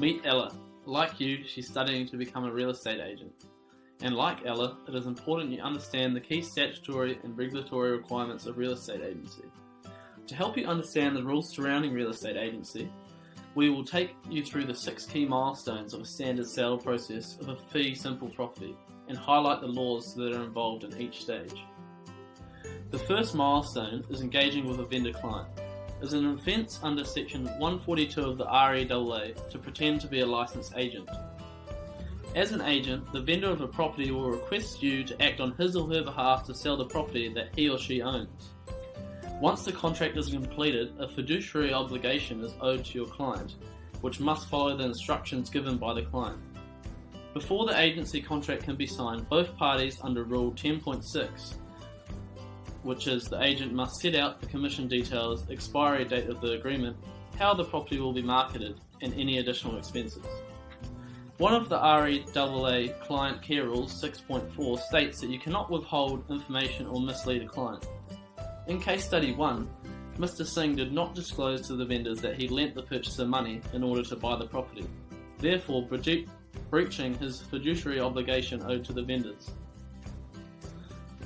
Meet Ella. Like you, she's studying to become a real estate agent. And like Ella, it is important you understand the key statutory and regulatory requirements of real estate agency. To help you understand the rules surrounding real estate agency, we will take you through the 6 key milestones of a standard sale process of a fee simple property and highlight the laws that are involved in each stage. The first milestone is engaging with a vendor client. It is an offence under section 142 of the REAA to pretend to be a licensed agent. As an agent, the vendor of a property will request you to act on his or her behalf to sell the property that he or she owns. Once the contract is completed, a fiduciary obligation is owed to your client, which must follow the instructions given by the client. Before the agency contract can be signed, both parties under Rule 10.6, which is the agent must set out the commission details, expiry date of the agreement, how the property will be marketed, and any additional expenses. One of the REAA Client Care Rules 6.4 states that you cannot withhold information or mislead a client. In case study 1, Mr. Singh did not disclose to the vendors that he lent the purchaser money in order to buy the property, therefore breaching his fiduciary obligation owed to the vendors.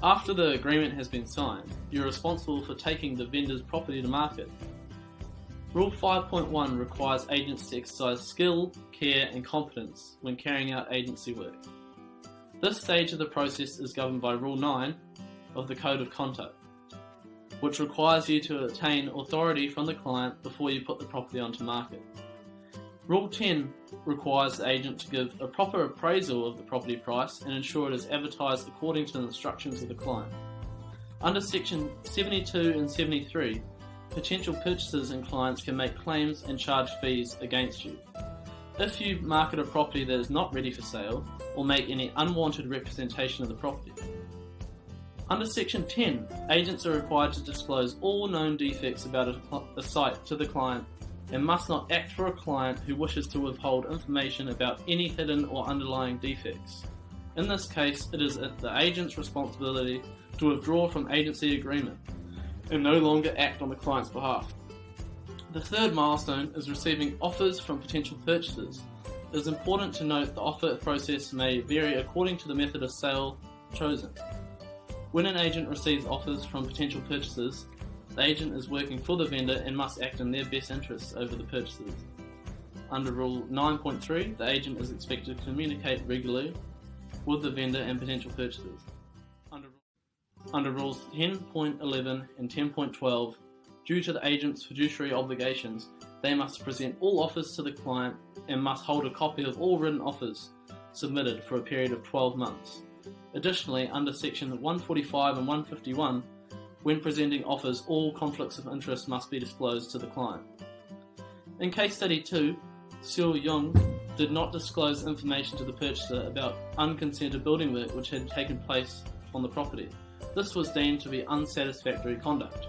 After the agreement has been signed, you are responsible for taking the vendor's property to market. Rule 5.1 requires agents to exercise skill, care and competence when carrying out agency work. This stage of the process is governed by Rule 9 of the Code of Conduct, which requires you to obtain authority from the client before you put the property onto market. Rule 10 requires the agent to give a proper appraisal of the property price and ensure it is advertised according to the instructions of the client. Under Section 72 and 73, potential purchasers and clients can make claims and charge fees against you. If you market a property that is not ready for sale or make any unwanted representation of the property. Under Section 10, agents are required to disclose all known defects about a site to the client and must not act for a client who wishes to withhold information about any hidden or underlying defects. In this case, it is the agent's responsibility to withdraw from agency agreement and no longer act on the client's behalf. The third milestone is receiving offers from potential purchasers. It is important to note the offer process may vary according to the method of sale chosen. When an agent receives offers from potential purchasers, the agent is working for the vendor and must act in their best interests over the purchasers. Under Rule 9.3, the agent is expected to communicate regularly with the vendor and potential purchasers. Under Rules 10.11 and 10.12, due to the agent's fiduciary obligations, they must present all offers to the client and must hold a copy of all written offers submitted for a period of 12 months. Additionally, under Section 145 and 151, when presenting offers, all conflicts of interest must be disclosed to the client. In Case Study 2, Seo Young did not disclose information to the purchaser about unconsented building work which had taken place on the property. This was deemed to be unsatisfactory conduct.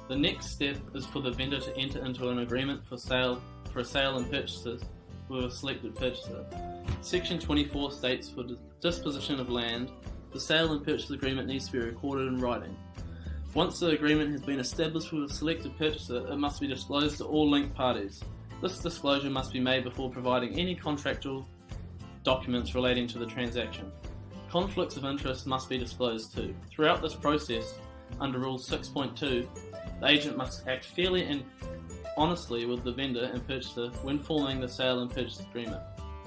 The next step is for the vendor to enter into an agreement for a sale and purchases with a selected purchaser. Section 24 states for disposition of land, the sale and purchase agreement needs to be recorded in writing. Once the agreement has been established with a selected purchaser, it must be disclosed to all linked parties. This disclosure must be made before providing any contractual documents relating to the transaction. Conflicts of interest must be disclosed too. Throughout this process, under Rule 6.2, the agent must act fairly and honestly with the vendor and purchaser when forming the sale and purchase agreement.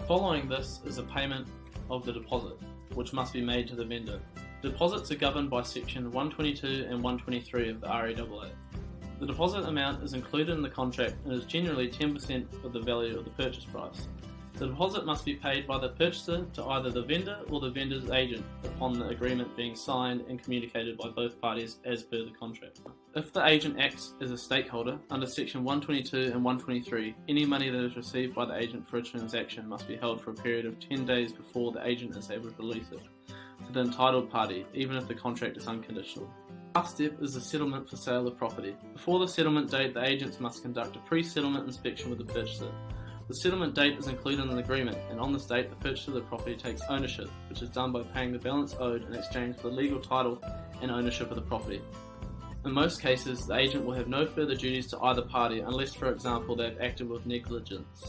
Following this is a payment of the deposit, which must be made to the vendor. Deposits are governed by Section 122 and 123 of the REAA. The deposit amount is included in the contract and is generally 10% of the value of the purchase price. The deposit must be paid by the purchaser to either the vendor or the vendor's agent upon the agreement being signed and communicated by both parties as per the contract. If the agent acts as a stakeholder, under Section 122 and 123, any money that is received by the agent for a transaction must be held for a period of 10 days before the agent is able to release it to the entitled party, even if the contract is unconditional. The last step is the settlement for sale of property. Before the settlement date, the agents must conduct a pre-settlement inspection with the purchaser. The settlement date is included in the agreement, and on this date the purchaser of the property takes ownership, which is done by paying the balance owed in exchange for the legal title and ownership of the property. In most cases, the agent will have no further duties to either party unless, for example, they have acted with negligence.